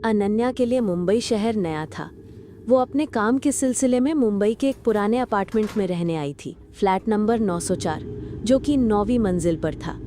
अनन्या के लिए मुंबई शहर नया था। वो अपने काम के सिलसिले में मुंबई के एक पुराने अपार्टमेंट में रहने आई थी, फ्लैट नंबर 904, जो कि 9वीं मंजिल पर था।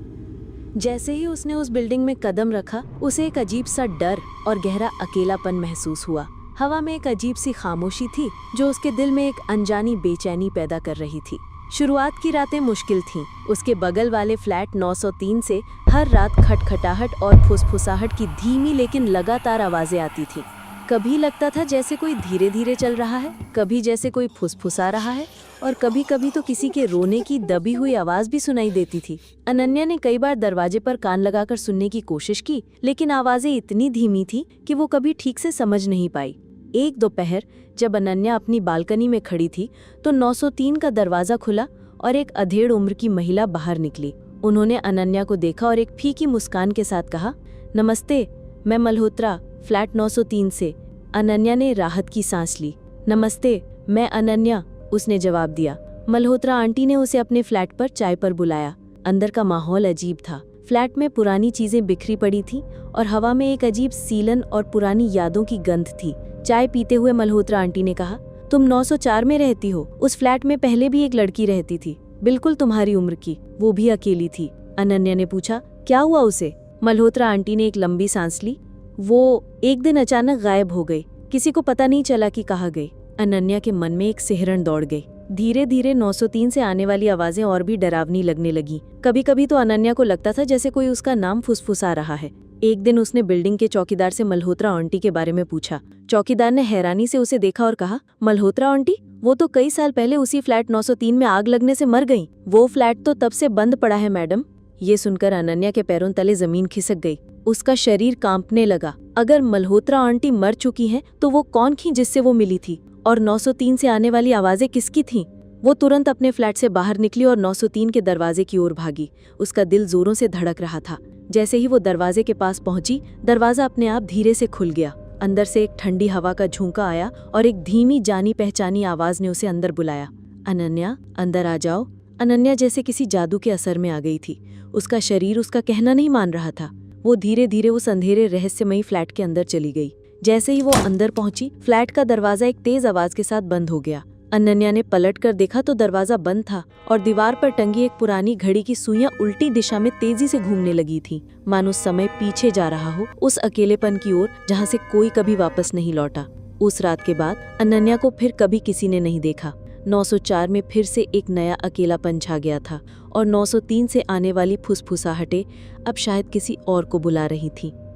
जैसे ही उसने उस बिल्डिंग में कदम रखा, उसे एक अजीब सा डर और गहरा अकेलापन महसूस हुआ। हवा में एक अजीब सी खामोशी थी जो उसके दिल में एक अनजानी बेचैनी पैदा कर रही थी। शुरुआत की रातें मुश्किल थीं। उसके बगल वाले फ्लैट 903 से हर रात खटखटाहट और फुसफुसाहट की धीमी लेकिन लगातार आवाज़ें आती थीं। कभी लगता था जैसे कोई धीरे धीरे चल रहा है, कभी जैसे कोई फुसफुसा रहा है, और कभी कभी तो किसी के रोने की दबी हुई आवाज़ भी सुनाई देती थी। अनन्या ने कई बार दरवाजे पर कान लगाकर सुनने की कोशिश की, लेकिन आवाज़ें इतनी धीमी थीं कि वो कभी ठीक से समझ नहीं पाई। एक दोपहर जब अनन्या अपनी बालकनी में खड़ी थी तो 903 का दरवाज़ा खुला और एक अधेड़ उम्र की महिला बाहर निकली। उन्होंने अनन्या को देखा और एक फीकी मुस्कान के साथ कहा, नमस्ते, मैं मल्होत्रा, फ्लैट 903 से। अनन्या ने राहत की सांस ली। नमस्ते, मैं अनन्या, उसने जवाब दिया। मल्होत्रा आंटी ने उसे अपने फ्लैट पर चाय पर बुलाया। अंदर का माहौल अजीब था। फ्लैट में पुरानी चीजें बिखरी पड़ी थीं और हवा में एक अजीब सीलन और पुरानी यादों की गंध थी। चाय पीते हुए मल्होत्रा आंटी ने कहा, तुम 904 में रहती हो? उस फ्लैट में पहले भी एक लड़की रहती थी, बिल्कुल तुम्हारी उम्र की, वो भी अकेली थी। अनन्या ने पूछा, क्या हुआ उसे? मल्होत्रा आंटी ने एक लंबी सांस ली। वो एक दिन अचानक गायब हो गई, किसी को पता नहीं चला कि कहाँ गई। अनन्या के मन में एक सिहरन दौड़ गई। धीरे धीरे 903 से आने वाली आवाजें और भी डरावनी लगने लगी। कभी कभी तो अनन्या को लगता था जैसे कोई उसका नाम फुसफुसा रहा है। एक दिन उसने बिल्डिंग के चौकीदार से मल्होत्रा आंटी के बारे में पूछा। चौकीदार ने हैरानी से उसे देखा और कहा, मल्होत्रा आंटी? वो तो कई साल पहले उसी फ्लैट 903 में आग लगने से मर गई। वो फ्लैट तो तब से बंद पड़ा है मैडम। ये सुनकर अनन्या के पैरों तले जमीन खिसक गई। उसका शरीर कांपने लगा। अगर मल्होत्रा आंटी मर चुकी हैं, तो वो कौन थी जिससे वो मिली थी? और 903 से आने वाली आवाजें किसकी थीं? वो तुरंत अपने फ्लैट से बाहर निकली और 903 के दरवाजे की ओर भागी। उसका दिल जोरों से धड़क रहा था। जैसे ही वो दरवाजे के पास पहुंची, दरवाजा अपने आप धीरे से खुल गया। अंदर से एक ठंडी हवा का झोंका आया और एक धीमी जानी पहचानी आवाज ने उसे अंदर बुलाया। अनन्या, अंदर आ जाओ। अनन्या जैसे किसी जादू के असर में आ गई थी। उसका शरीर उसका कहना नहीं मान रहा था। वो धीरे धीरे उस अंधेरे रहस्यमयी फ्लैट के अंदर चली गई। जैसे ही वो अंदर पहुंची, फ्लैट का दरवाजा एक तेज आवाज के साथ बंद हो गया। अनन्या ने पलट कर देखा तो दरवाजा बंद था और दीवार पर टंगी एक पुरानी घड़ी की सुइयां उल्टी दिशा में तेजी से घूमने लगी थी, मानो समय पीछे जा रहा हो, उस अकेलेपन की ओर जहां से कोई कभी वापस नहीं लौटा। उस रात के बाद अनन्या को फिर कभी किसी ने नहीं देखा। 904 में फिर से एक नया अकेलापन छा गया था और 903 से आने वाली फुसफुसाहटें अब शायद किसी और को बुला रही थीं।